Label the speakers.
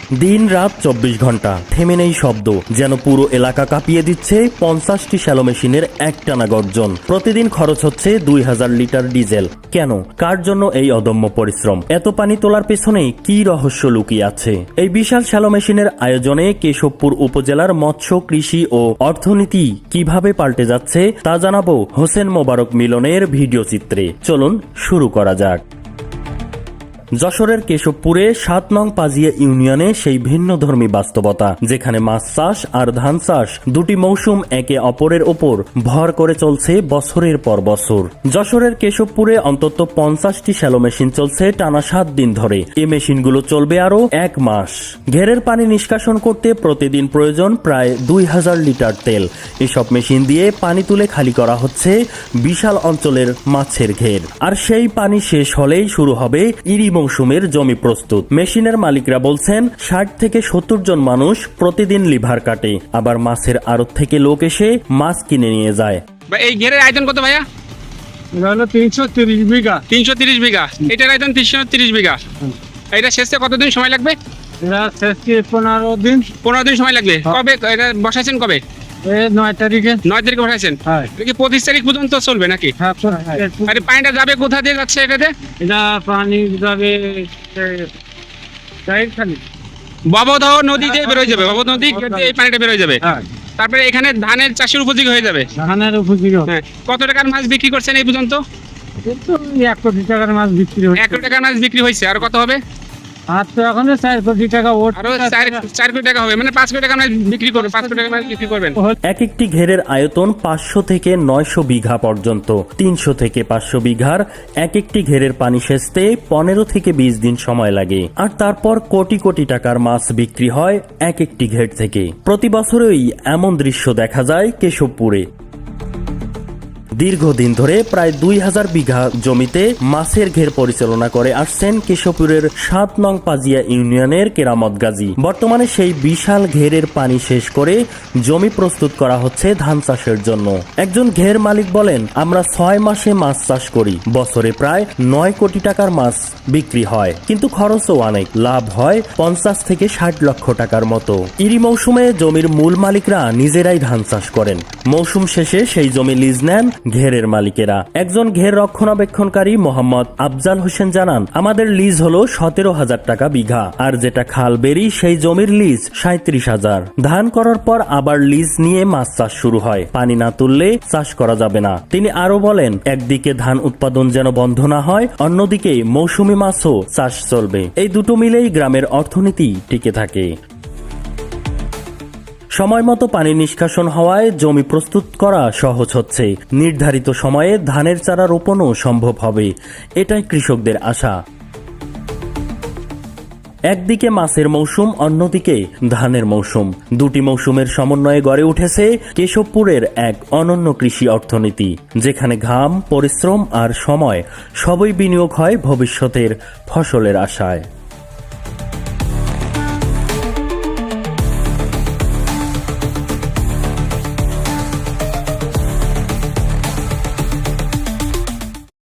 Speaker 1: দিন রাত 24 ঘন্টা থেমে নেই শব্দ, যেন পুরো এলাকা কাঁপিয়ে দিচ্ছে 50টি শ্যালো মেশিনের একটানা গর্জন। প্রতিদিন খরচ হচ্ছে 2000 লিটার ডিজেল। কেন, কার জন্য এই অদম্য পরিশ্রম? এত পানি তোলার পেছনে কি রহস্য লুকিয়ে আছে? এই বিশাল শ্যালো মেশিনের আয়োজনে কেশবপুর উপজেলার মৎস্য, কৃষি ও অর্থনীতি কিভাবে পাল্টে যাচ্ছে তা জানাবো হোসেন মোবারক মিলনের ভিডিও চিত্রে। চলুন শুরু করা যাক। যশোরের কেশবপুরে 7 নং পাজিয়া ইউনিয়নে সেই ভিন্নধর্মী বাস্তবতা, যেখানে মাছ চাষ আর ধান চাষ দুটি মৌসুম একে অপরের ওপর ভর করে চলছে বছরের পর বছর। যশোরের কেশবপুরে অন্তত 50টি শ্যালো মেশিন চলছে টানা 7 দিন ধরে। এই মেশিনগুলো চলবে আরো 1 মাস। ঘেরের পানি নিষ্কাশন করতে প্রতিদিন প্রয়োজন প্রায় 2000 লিটার তেল। এসব মেশিন দিয়ে পানি তুলে খালি করা হচ্ছে বিশাল অঞ্চলের মাছের ঘের। আর সেই পানি শেষ হলেই শুরু হবে ইরি মৌসুমের জমি প্রস্তুত। মেশিনের মালিকরা বলছেন 60 থেকে 70 জন মানুষ প্রতিদিন লিভার কাটে, আবার মাছের আড়ত থেকে লোক এসে মাছ কিনে নিয়ে যায়।
Speaker 2: এই ঘেরের আয়তন কত ভাইয়া?
Speaker 3: 330 বিঘা।
Speaker 2: 330 বিঘা। এটার আয়তন 330 বিঘা। এটা শেষে কতদিন সময় লাগবে?
Speaker 3: এটা শেষে 15 দিন।
Speaker 2: 15 দিন সময় লাগবে। কবে এটা বসাইছেন? কবে?
Speaker 3: 9 তারিখে।
Speaker 2: 9 তারিখে বসাইছেন।
Speaker 3: হ্যাঁ।
Speaker 2: এটা কি 25 তারিখ পর্যন্ত চলবে নাকি?
Speaker 3: হ্যাঁ।
Speaker 2: আরে পানিটা যাবে কোথা দিয়ে যাচ্ছে এটাতে?
Speaker 3: এটা পানি যাবে খালি
Speaker 2: বাবদহ নদী দিয়ে বের হয়ে যাবে। বাবদ নদী দিয়ে এই পানিটা বের হয়ে যাবে।
Speaker 3: হ্যাঁ।
Speaker 2: তারপরে এখানে ধানের চাষের উপযোগী হয়ে যাবে।
Speaker 3: ধানের উপযোগী।
Speaker 2: হ্যাঁ। কত টাকার মাছ বিক্রি করছেন এই পর্যন্ত?
Speaker 3: কিন্তু 1 কোটি টাকার মাছ বিক্রি হচ্ছে।
Speaker 2: 1 কোটি টাকার মাছ বিক্রি হয়েছে। আর কত হবে?
Speaker 3: আর তো এখন 4 কোটি টাকা ওঠ।
Speaker 2: আরো 4 কোটি টাকা হবে, মানে 5 কোটি টাকা মাছ বিক্রি করবেন। 5 কোটি টাকা মাছ বিক্রি করবেন।
Speaker 1: এক একটি ঘেরের আয়তন 500 থেকে 900 বিঘা পর্যন্ত। 300 থেকে 500 বিঘার এক একটি ঘেরের পানি সেচতে 15 থেকে 20 দিন সময় লাগে। আর তারপর কোটি কোটি টাকার মাছ বিক্রি হয় এক একটি ঘের থেকে। প্রতি বছরই এমন দৃশ্য দেখা যায় কেশবপুরে। দীর্ঘদিন ধরে প্রায় 2000 বিঘা জমিতে মাছের ঘের পরিচালনা করে আসছেন কেশবপুরের 7 নং পাজিয়া ইউনিয়নের কেরামত গাজী। বর্তমানে সেই বিশাল ঘেরের পানি শেষ করে জমি প্রস্তুত করা হচ্ছে ধান চাষের জন্য। একজন ঘের মালিক বলেন, আমরা 6 মাসে মাছ চাষ করি, বছরে প্রায় 9 কোটি টাকার মাছ বিক্রি হয়, কিন্তু খরচও অনেক। লাভ হয় 50 থেকে 60 লক্ষ টাকার মতো। ইরি মৌসুমে জমির মূল মালিকরা নিজেরাই ধান চাষ করেন। মৌসুম শেষে সেই জমি লিজ নেন ঘেরের মালিকেরা। একজন ঘের রক্ষণাবেক্ষণকারী মোহাম্মদ আফজাল হোসেন জানান, আমাদের লিজ হলো 17,000 টাকা বিঘা, আর যেটা খাল বেরি সেই জমির লিজ 37,000। ধান করার পর আবার লিজ নিয়ে মাছ চাষ শুরু হয়। পানি না তুললে চাষ করা যাবে না। তিনি আরো বলেন, একদিকে ধান উৎপাদন যেন বন্ধ না হয়, অন্যদিকে মৌসুমী মাছও চাষ চলবে। এই দুটো মিলেই গ্রামের অর্থনীতি টিকে থাকে। সময় মতো পানি নিষ্কাশন হওয়ায় জমি প্রস্তুত করা সহজ হচ্ছে। নির্ধারিত সময়ে ধানের চারা রোপণও সম্ভব হবে, এটাই কৃষকদের আশা। একদিকে মাছের মৌসুম, অন্যদিকে ধানের মৌসুম। দুটি মৌসুমের সমন্বয়ে গড়ে উঠেছে কেশবপুরের এক অনন্য কৃষি অর্থনীতি, যেখানে ঘাম, পরিশ্রম আর সময় সবই বিনিয়োগ হয় ভবিষ্যতের ফসলের আশায়।